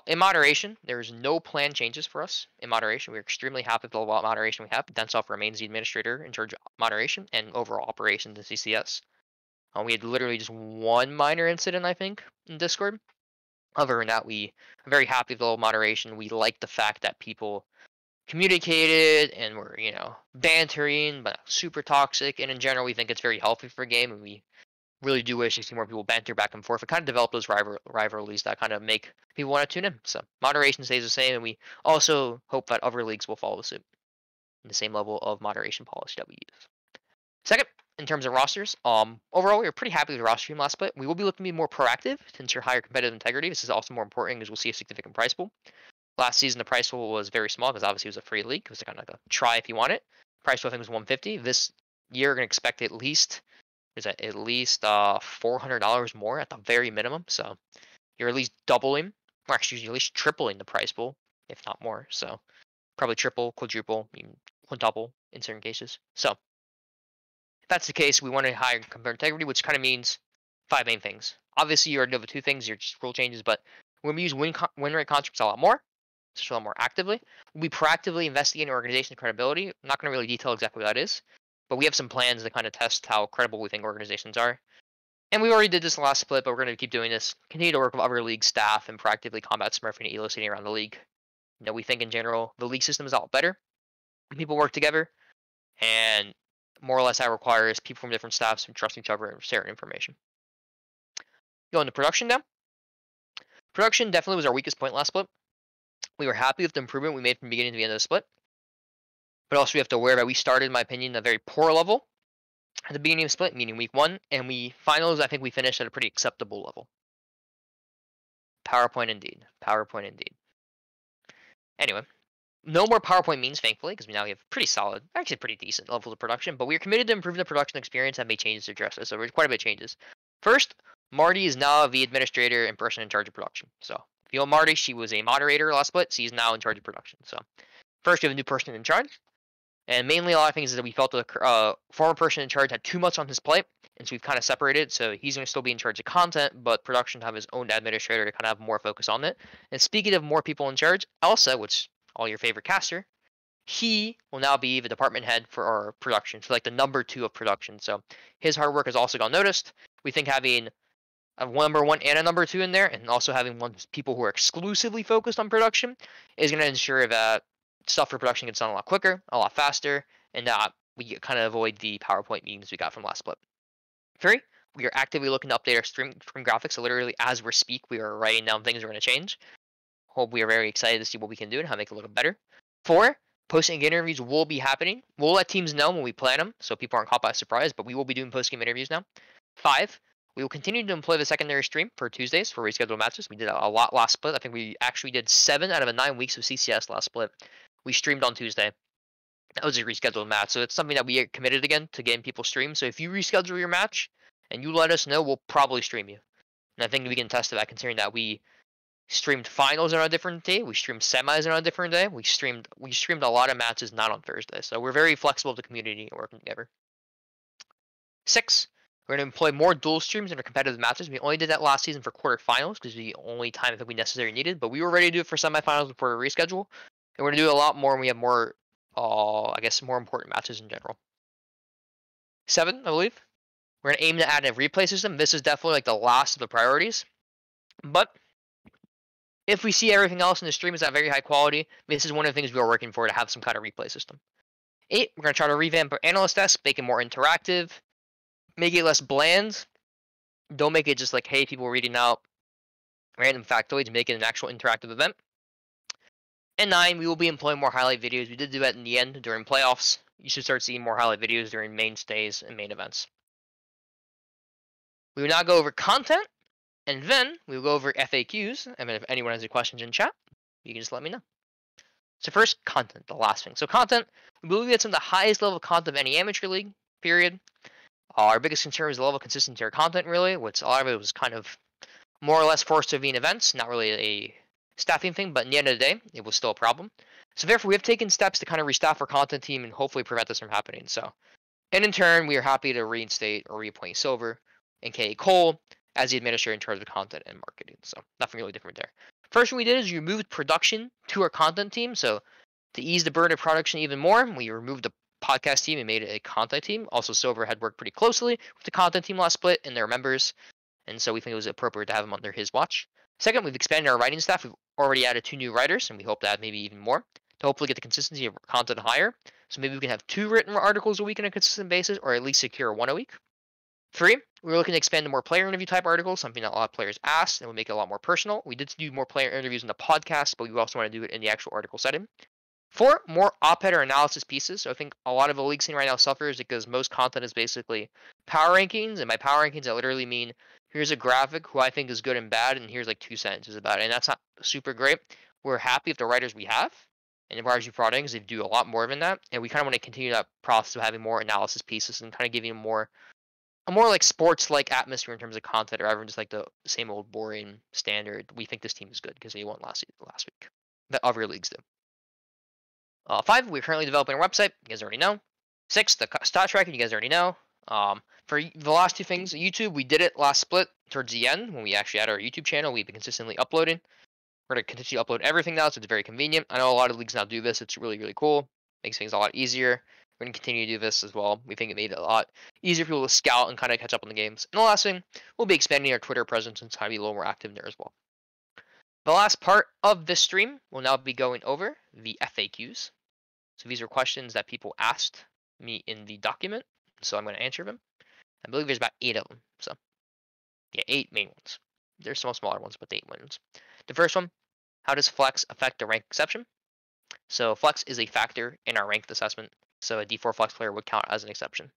in moderation, there's no plan changes for us. In moderation, we're extremely happy with the level of moderation we have. Densoff remains the administrator in charge of moderation and overall operations in CCS. We had literally just one minor incident, I think, in Discord. Other than that, we are very happy with the level of moderation. We like the fact that people communicated and were, bantering, but super toxic. And in general, we think it's very healthy for a game, and we really do wish to see more people banter back and forth. It kind of develop those rivalries that kind of make people want to tune in. So moderation stays the same, and we also hope that other leagues will follow suit in the same level of moderation policy that we use. Second, in terms of rosters, overall we were pretty happy with the roster team last split. We will be looking to be more proactive to ensure higher competitive integrity. This is also more important because we'll see a significant price pool. Last season the price pool was very small because obviously it was a free league. It was kind of like a try if you want it. Price pool I think was 150. This year we're gonna expect at least $400 more at the very minimum. So you're at least doubling, or actually at least tripling the price pool, if not more. So probably triple, quadruple, even quintuple in certain cases. So if that's the case, we want a higher competitive integrity, which kind of means 5 main things. Obviously, you already know the 2 things, your just rule changes, but we're gonna use win rate constructs a lot more, especially a lot more actively. We'll be proactively investigating organization credibility. I'm not gonna really detail exactly what that is, but we have some plans to kind of test how credible we think organizations are. And we already did this in the last split, but we're going to keep doing this. Continue to work with other league staff and proactively combat smurfing and eliciting around the league. We think in general the league system is a lot better when people work together, and more or less that requires people from different staffs who trust each other and share information. Going to production now. Production definitely was our weakest point last split. We were happy with the improvement we made from the beginning to the end of the split, but also we have to aware that we started, in my opinion, at a very poor level at the beginning of the split, meaning week 1, and finals, I think we finished at a pretty acceptable level. PowerPoint indeed. PowerPoint indeed. Anyway, no more PowerPoint means, thankfully, because we now have pretty solid, actually pretty decent levels of production, but we are committed to improving the production experience and made changes to address this, so there's quite a bit of changes. First, Marty is now the administrator and person in charge of production. So, if you know Marty, she was a moderator last split, so she's now in charge of production. So, first we have a new person in charge, and mainly a lot of things is that we felt the former person in charge had too much on his plate, and so we've kind of separated. So he's going to still be in charge of content, but production have his own administrator to kind of have more focus on it. And speaking of more people in charge, Elsa, which all your favorite caster, he will now be the department head for our production, so like the number 2 of production. So his hard work has also gone noticed. We think having a number 1 and a number 2 in there, and also having people who are exclusively focused on production, is going to ensure that stuff for production gets done a lot quicker, a lot faster, and that we kind of avoid the PowerPoint meetings we got from last split. 3, we are actively looking to update our stream graphics. So literally, as we speak, we are writing down things we're going to change. Hope we are very excited to see what we can do and how to make it look better. 4, post-game interviews will be happening. We'll let teams know when we plan them, so people aren't caught by surprise, but we will be doing post-game interviews now. 5, we will continue to employ the secondary stream for Tuesdays for rescheduled matches. We did a lot last split. I think we actually did 7 out of the 9 weeks of CCS last split. We streamed on Tuesday. That was a rescheduled match, so it's something that we are committed again to getting people stream. So if you reschedule your match and you let us know, we'll probably stream you. And I think we can test that, considering that we streamed finals on a different day, we streamed semis on a different day, we streamed a lot of matches not on Thursday. So we're very flexible to the community and working together. 6, we're going to employ more dual streams in our competitive matches. We only did that last season for quarterfinals because the only time I think we necessarily needed, but we were ready to do it for semifinals before we reschedule. And we're going to do it a lot more when we have more, I guess, more important matches in general. 7, I believe. We're going to aim to add a replay system. This is definitely like the last of the priorities. But if we see everything else in the stream is at very high quality, this is one of the things we are working for, to have some kind of replay system. 8, we're going to try to revamp our analyst desk, make it more interactive, make it less bland. Don't make it just like, hey, people reading out random factoids, make it an actual interactive event. And 9, we will be employing more highlight videos. We did do that in the end during playoffs. You should start seeing more highlight videos during mainstays and main events. We will now go over content, and then we will go over FAQs. And if anyone has any questions in chat, you can just let me know. So first, content, the last thing. So content, we believe that's some of the highest level of content of any amateur league, period. Our biggest concern was the level of consistency of our content, really, which a lot of it was kind of more or less forced to be in events, not really a staffing thing, but in the end of the day, it was still a problem. So therefore, we have taken steps to kind of restaff our content team and hopefully prevent this from happening. So, and in turn, we are happy to reinstate or reappoint Silver and K. Cole as the administrator in charge of content and marketing. So nothing really different there. First thing we did is we moved production to our content team. So to ease the burden of production even more, we removed the podcast team and made it a content team. Also, Silver had worked pretty closely with the content team last split and their members, and so we think it was appropriate to have him under his watch. Second, we've expanded our writing staff. We've already added 2 new writers, and we hope to add maybe even more to hopefully get the consistency of content higher. So maybe we can have 2 written articles a week on a consistent basis, or at least secure 1 a week. 3, we're looking to expand to more player interview type articles, something that a lot of players asked, and will make it a lot more personal. We did do more player interviews in the podcast, but we also want to do it in the actual article setting. 4, more op-ed or analysis pieces. So I think a lot of the league scene right now suffers because most content is basically power rankings, and by power rankings, I literally mean here's a graphic who I think is good and bad, and here's like 2 sentences about it, and that's not super great. We're happy with the writers we have, and the writers we brought in because they do a lot more than that, and we kind of want to continue that process of having more analysis pieces and kind of giving a more like sports-like atmosphere in terms of content, rather than just like the same old boring standard. We think this team is good because they won last week. That other leagues do. 5, we're currently developing a website. You guys already know. 6, the stat tracking. You guys already know. For the last two things, YouTube, we did it last split towards the end when we actually had our YouTube channel. We've been consistently uploading. We're going to continue to upload everything now, so it's very convenient. I know a lot of leagues now do this. It's really, really cool. Makes things a lot easier. We're going to continue to do this as well. We think it made it a lot easier for people to scout and kind of catch up on the games. And the last thing, we'll be expanding our Twitter presence and trying to be a little more active there as well. The last part of this stream will now be going over the FAQs. So these are questions that people asked me in the document, so I'm going to answer them. I believe there's about 8 of them. So, yeah, 8 main ones. There's some smaller ones, but 8 main ones. The first one, how does flex affect the rank exception? So flex is a factor in our ranked assessment. So a D4 flex player would count as an exception,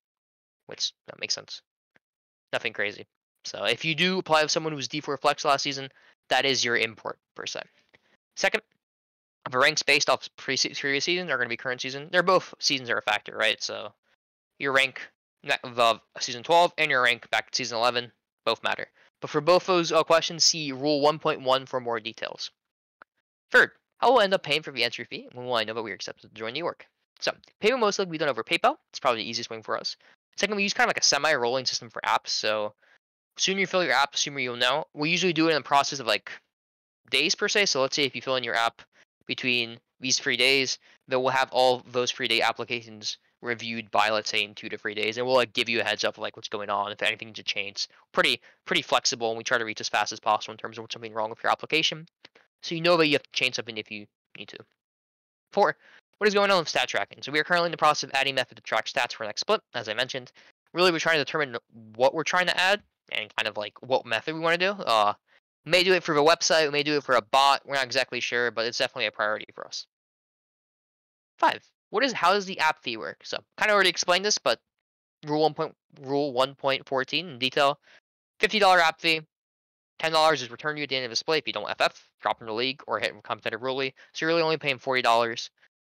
which that makes sense. Nothing crazy. So if you do apply with someone who was D4 flex last season, that is your import per se. Second, the ranks based off previous season are going to be current season. They're both seasons are a factor, right? So your rank of season 12 and your rank back to season 11 both matter. But for both those questions, see Rule 1.1 for more details. Third, how will I end up paying for the entry fee? When will I know that we are accepted to join New York? So, payment most likely be done over PayPal. It's probably the easiest way for us. Second, we use kind of like a semi-rolling system for apps. So, sooner you fill your app, sooner you'll know. We usually do it in the process of like days per se. So, let's say if you fill in your app between these 3 days, then we'll have all those 3-day applications reviewed by, let's say, in 2 to 3 days, and we'll like give you a heads up of like what's going on if anything needs to change. Pretty flexible, and we try to reach as fast as possible in terms of what's something wrong with your application, so you know that you have to change something if you need to. 4, what is going on with stat tracking? So we are currently in the process of adding method to track stats for next split, as I mentioned. Really, we're trying to determine what we're trying to add and kind of like what method we want to do. We may do it for the website, we may do it for a bot. We're not exactly sure, but it's definitely a priority for us. 5. How does the app fee work? So kind of already explained this, but rule 1.14 in detail. $50 app fee. $10 is returned to you at the end of the display if you don't FF, drop in the league, or hit competitive rule. So you're really only paying $40.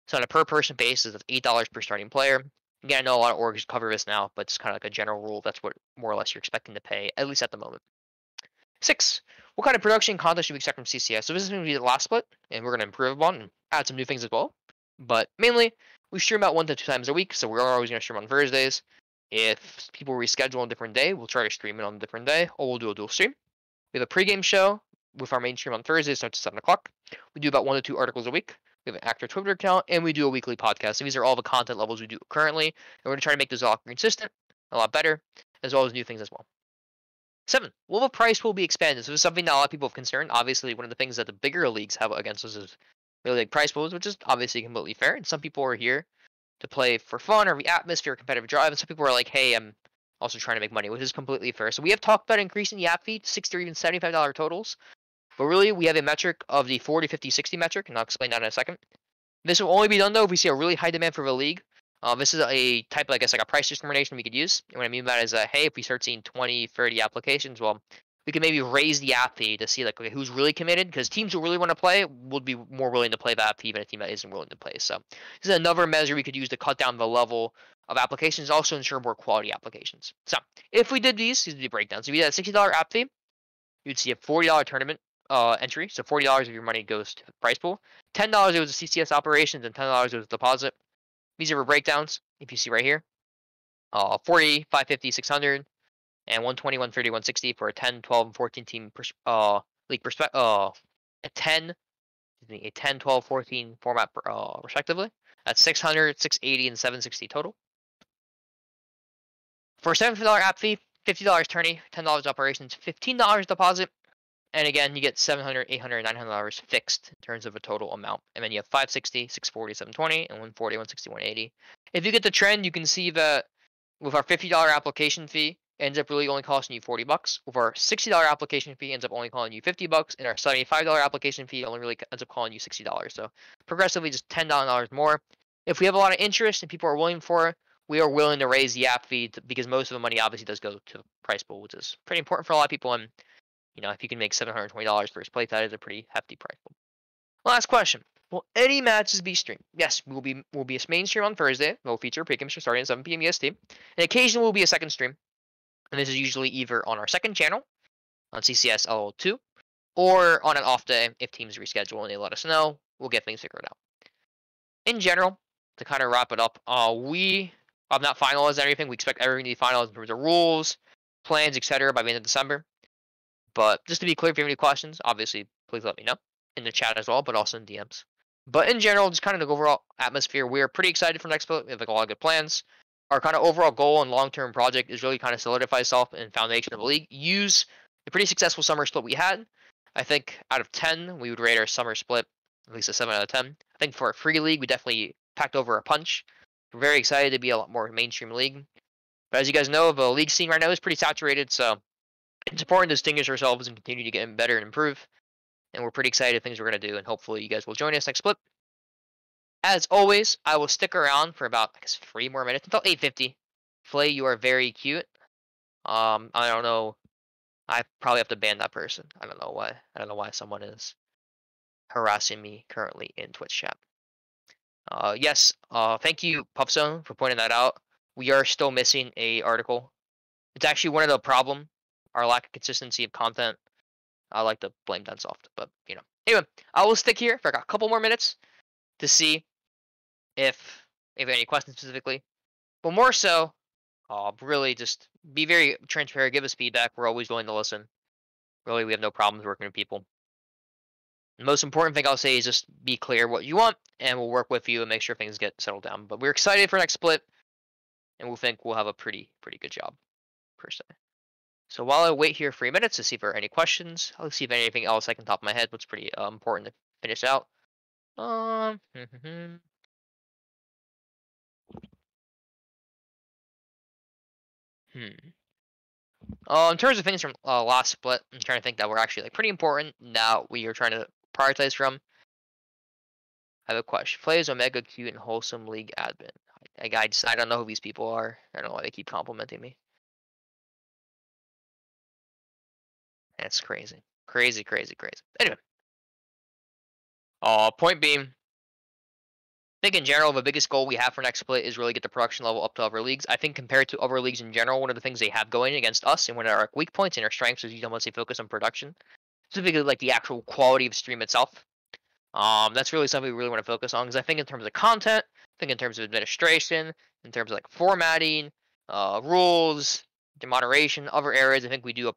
So on a per person basis, that's $8 per starting player. Again, I know a lot of orgs cover this now, but it's kind of like a general rule. That's what more or less you're expecting to pay, at least at the moment. 6, what kind of production content should we expect from CCS? So this is going to be the last split, and we're going to improve upon and add some new things as well. But mainly, we stream about 1 to 2 times a week, so we're always going to stream on Thursdays. If people reschedule on a different day, we'll try to stream it on a different day, or we'll do a dual stream. We have a pregame show with our main stream on Thursdays, starts at 7 o'clock. We do about 1 to 2 articles a week. We have an active Twitter account, and we do a weekly podcast. So these are all the content levels we do currently, and we're going to try to make those all consistent, a lot better, as well as new things as well. 7, will the price will be expanded? So this is something that a lot of people have concerned. Obviously, one of the things that the bigger leagues have against us is really big price pools, which is obviously completely fair. And some people are here to play for fun or the atmosphere, competitive drive. And some people are like, hey, I'm also trying to make money, which is completely fair. So we have talked about increasing the app fee to $60 or even $75 totals. But really, we have a metric of the 40, 50, 60 metric, and I'll explain that in a second. This will only be done, though, if we see a really high demand for the league. This is a type of, I guess, like a price discrimination we could use. And what I mean by that is, hey, if we start seeing 20, 30 applications, well, we can maybe raise the app fee to see, like, okay, who's really committed? Because teams who really want to play would be more willing to play the app fee than a team that isn't willing to play. So this is another measure we could use to cut down the level of applications, also ensure more quality applications. So if we did these are the breakdowns. If we had a $60 app fee, you'd see a $40 tournament entry. So $40 of your money goes to the prize pool. $10 it was a CCS operations, and $10 it was deposit. These are breakdowns, if you see right here. 40, 550, 600, and 120, 130, 160 for a 10, 12, and 14 team league perspective. A 10, 12, 14 format respectively. That's 600, 680, and 760 total. For a $7 app fee, $50 tourney, $10 operations, $15 deposit. And again, you get $700, $800, $900 fixed in terms of a total amount. And then you have 560, 640, 720, and 140, 160, 180. If you get the trend, you can see that with our $50 application fee, it ends up really only costing you $40. With our $60 application fee, ends up only calling you $50. And our $75 application fee only really ends up calling you $60. So progressively just $10 more. If we have a lot of interest and people are willing for it, we are willing to raise the app fee because most of the money obviously does go to price pool, which is pretty important for a lot of people. And you know, if you can make $720 first plate, that is a pretty hefty price pool. Last question. Will any matches be streamed? Yes, we'll be a main stream on Thursday. We'll feature pregame show starting at 7 p.m. EST. And occasionally will be a second stream. And this is usually either on our second channel, on CCS LL2, or on an off day if teams reschedule and they let us know. We'll get things figured out. In general, to kind of wrap it up, we I've not finalized anything. We expect everything to be finalized in terms of rules, plans, etc. by the end of December. But just to be clear, if you have any questions, obviously, please let me know in the chat as well, but also in DMs. But in general, just kind of the overall atmosphere, we are pretty excited for next split. We have like a lot of good plans. Our kind of overall goal and long-term project is really kind of solidify itself in foundation of the league. Use the pretty successful summer split we had. I think out of 10, we would rate our summer split at least a 7 out of 10. I think for a free league, we definitely packed over a punch. We're very excited to be a lot more mainstream league. But as you guys know, the league scene right now is pretty saturated, so it's important to distinguish ourselves and continue to get better and improve. And we're pretty excited at things we're going to do, and hopefully you guys will join us next split. As always, I will stick around for about, I guess, 3 more minutes until 8:50. Flay, you are very cute. I don't know. I probably have to ban that person. I don't know why. I don't know why someone is harassing me currently in Twitch chat. Yes. Thank you, Puffzone, for pointing that out. We are still missing a article. It's actually one of the problem, our lack of consistency of content. I like to blame Densoft, but you know. Anyway, I will stick here for a couple more minutes to see if you have any questions specifically. But more so, really just be very transparent, give us feedback. We're always willing to listen. Really, we have no problems working with people. The most important thing I'll say is just be clear what you want, and we'll work with you and make sure things get settled down. But we're excited for next split, and we'll think we'll have a pretty good job, per se. So while I wait here 3 minutes to see if there are any questions, I'll see if anything else I can top of my head. What's pretty important to finish out. In terms of things from last split, I'm trying to think that were actually like pretty important. Now we are trying to prioritize from. I have a question. Plays Omega cute and wholesome league admin. I don't know who these people are. I don't know why they keep complimenting me. That's crazy. Crazy. Anyway. Point being, I think in general, the biggest goal we have for next split is really get the production level up to other leagues. I think compared to other leagues in general, one of the things they have going against us and one of our weak points and our strengths is mostly focus on production. Specifically, like the actual quality of stream itself. That's really something we really want to focus on because I think in terms of content, I think in terms of administration, in terms of like formatting, rules, moderation, other areas, I think we do a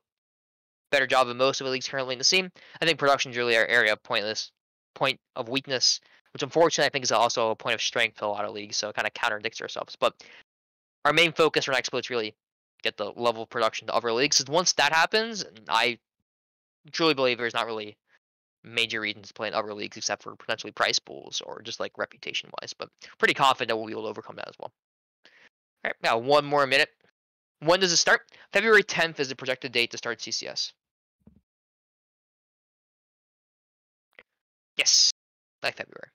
better job than most of the leagues currently in the scene. I think production is really our area of point of weakness, which unfortunately I think is also a point of strength for a lot of leagues, so it kind of contradicts ourselves. But our main focus for next split is really get the level of production to other leagues. Because once that happens, I truly believe there's not really major reasons to play in other leagues except for potentially price pools or just like reputation wise, but pretty confident that we'll be able to overcome that as well. All right, now 1 more minute. When does it start? February 10th is the projected date to start CCS. Yes, like February.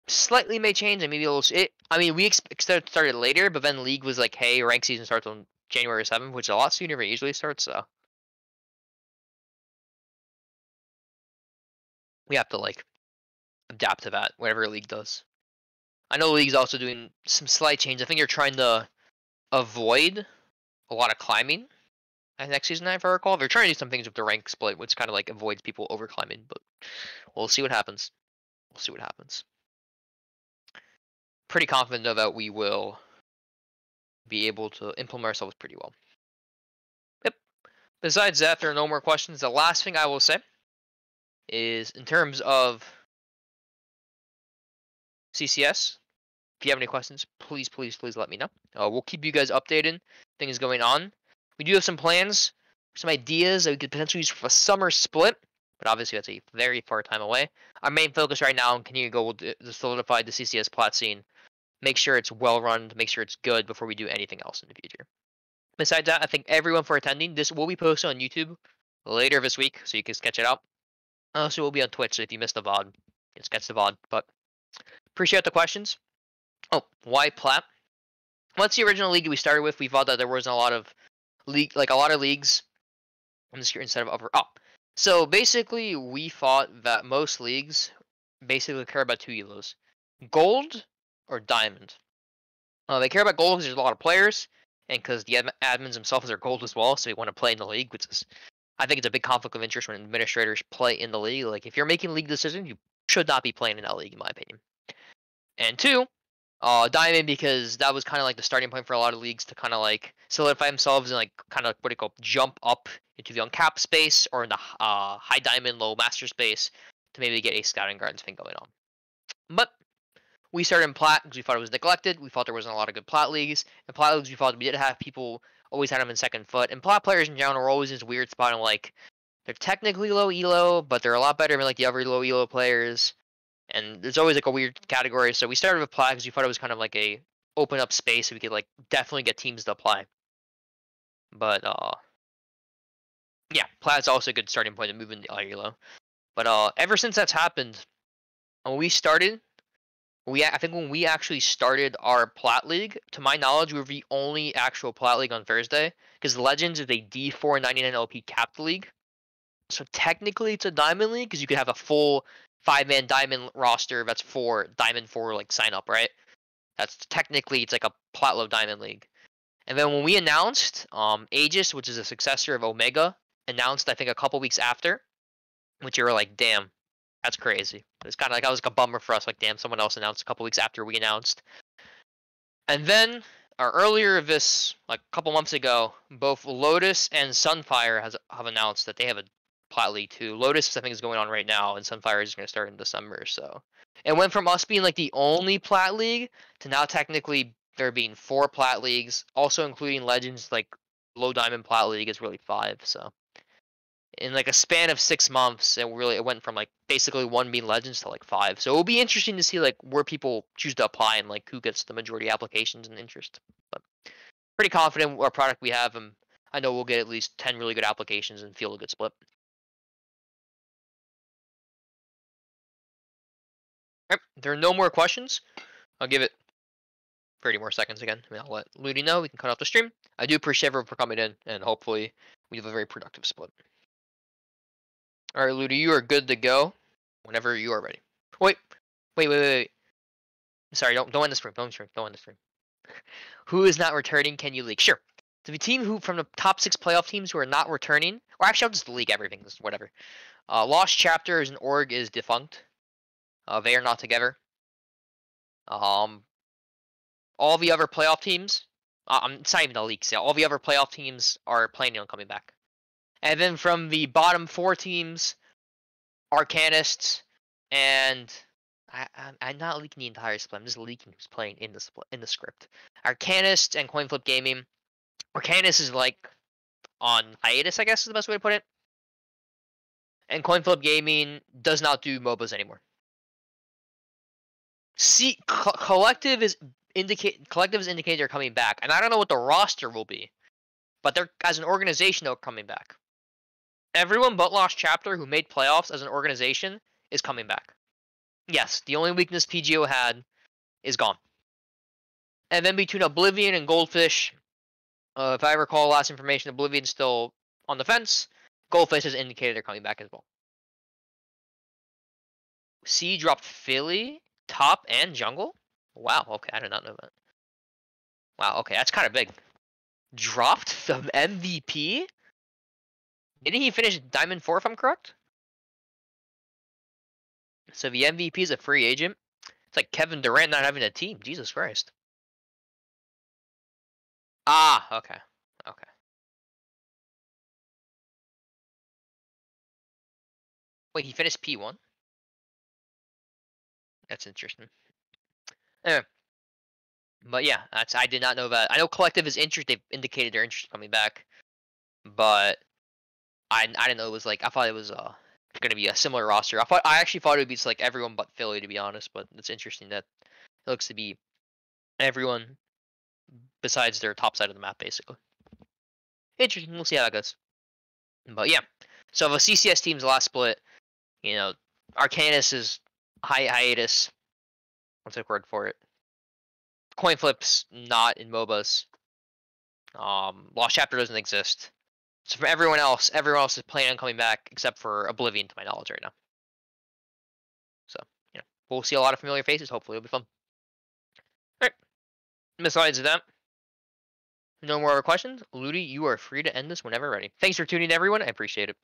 Slightly may change and maybe a little. I mean, we started later, but then league was like, hey, rank season starts on January 7th, which is a lot sooner than it usually starts, so we have to like adapt to that, whatever league does. I know the league's also doing some slight change. I think you're trying to avoid a lot of climbing next season, if I recall. They're trying to do some things with the rank split, which kind of like avoids people over climbing, but we'll see what happens. Pretty confident though that we will be able to implement ourselves pretty well. Yep. Besides that, there are no more questions. The last thing I will say is in terms of CCS, if you have any questions, please let me know. We'll keep you guys updated. Things going on. We do have some plans, some ideas that we could potentially use for a summer split, but obviously that's a very far time away. Our main focus right now and continue to go to solidify the CCS plat scene, make sure it's well run, make sure it's good before we do anything else in the future. Besides that, I thank everyone for attending. This will be posted on YouTube later this week, so you can sketch it out. Also, it will be on Twitch, so if you missed the VOD, you can sketch the VOD. But appreciate the questions. Oh, why plat? What's the original league we started with? We thought that there wasn't a lot of leagues on the screen instead of upper up. So basically, we thought that most leagues basically care about 2 elos: gold or diamond. They care about gold because there's a lot of players, and because the admins themselves are gold as well, so they want to play in the league, which is, I think it's a big conflict of interest when administrators play in the league. Like, if you're making league decisions, you should not be playing in that league, in my opinion. And two, Diamond, because that was kind of like the starting point for a lot of leagues to kind of like solidify themselves and like kind of what do you call jump up into the uncapped space or in the high Diamond, low Master space to maybe get a scouting guards thing going on. But we started in Plat because we thought it was neglected. We thought there wasn't a lot of good Plat leagues. In Plat leagues, we thought we did have people always had them in second foot. And Plat players in general are always in this weird spot of like they're technically low elo, but they're a lot better than like the other low elo players. And there's always like a weird category. So we started with Plat because we thought it was kind of like a open up space so we could like definitely get teams to apply. But yeah, Plat's also a good starting point to move into elo. But ever since that's happened, when we started, I think when we actually started our Plat League, to my knowledge, we were the only actual Plat League on Thursday because Legends is a D4 99 LP capped league. So technically, it's a Diamond League because you could have a full 5-man Diamond roster. That's for Diamond 4 like sign up, right? That's technically it's like a Platlow Diamond League. And then when we announced, Aegis, which is a successor of Omega, announced I think a couple weeks after, which you were like, damn. That's crazy. It's kind of like, that was like a bummer for us. Like, damn, someone else announced a couple weeks after we announced. And then, earlier this, like a couple months ago, both Lotus and Sunfire have announced that they have a Plat League too. Lotus, I think, is going on right now, and Sunfire is going to start in December. So it went from us being like the only Plat League to now technically there being 4 Plat Leagues, also including Legends. Like Low Diamond Plat League is really 5. So in like a span of 6 months, it went from like basically 1 being Legends to like 5. So it'll be interesting to see like where people choose to apply and like who gets the majority of applications and interest. But pretty confident with our product we have, and I know we'll get at least 10 really good applications and feel a good split. All right, there are no more questions. I'll give it 30 more seconds again. I mean, I'll let Ludi know we can cut off the stream. I do appreciate everyone for coming in, and hopefully we have a very productive split. All right, Ludi, you are good to go whenever you are ready. Wait. Sorry, don't end the stream. Don't end the stream. Who is not returning? Can you leak? Sure. So the team who from the top 6 playoff teams who are not returning, or actually I'll just leak everything. Just whatever. Lost Chapter as an org is defunct. They are not together. All the other playoff teams, it's not even a leak. So all the other playoff teams are planning on coming back. And then from the bottom 4 teams, Arcanists and I'm not leaking the entire split. I'm just leaking who's playing in the script. Arcanist and Coinflip Gaming. Arcanist is like on hiatus, I guess is the best way to put it. And Coinflip Gaming does not do MOBAs anymore. See, Collective is indicated they're coming back, and I don't know what the roster will be, but they're as an organization they're coming back. Everyone but Lost Chapter who made playoffs as an organization is coming back. Yes, the only weakness PGO had is gone. And then between Oblivion and Goldfish, if I recall last information, Oblivion's still on the fence. Goldfish has indicated they're coming back as well. C dropped Philly, top, and jungle? Wow, okay, I did not know that. Wow, okay, that's kind of big. Dropped the MVP? Didn't he finish Diamond 4 if I'm correct? So the MVP is a free agent? It's like Kevin Durant not having a team. Jesus Christ. Ah, okay. Okay. Wait, he finished P1? That's interesting. Anyway. But yeah, I did not know that. I know Collective is interested. They've indicated they're interested in coming back. But I didn't know it was like, I thought it was going to be a similar roster. I actually thought it would be just like everyone but Philly, to be honest. But it's interesting that it looks to be everyone besides their top side of the map, basically. Interesting. We'll see how that goes. But yeah, so the CCS team's last split, you know, Arcanus is hiatus. What's the word for it? Coinflip's not in MOBAs. Lost Chapter doesn't exist. So for everyone else is planning on coming back except for Oblivion, to my knowledge, right now. So, you know, we'll see a lot of familiar faces. Hopefully, it'll be fun. All right. Besides that, no more questions. Ludi, you are free to end this whenever ready. Thanks for tuning in, everyone. I appreciate it.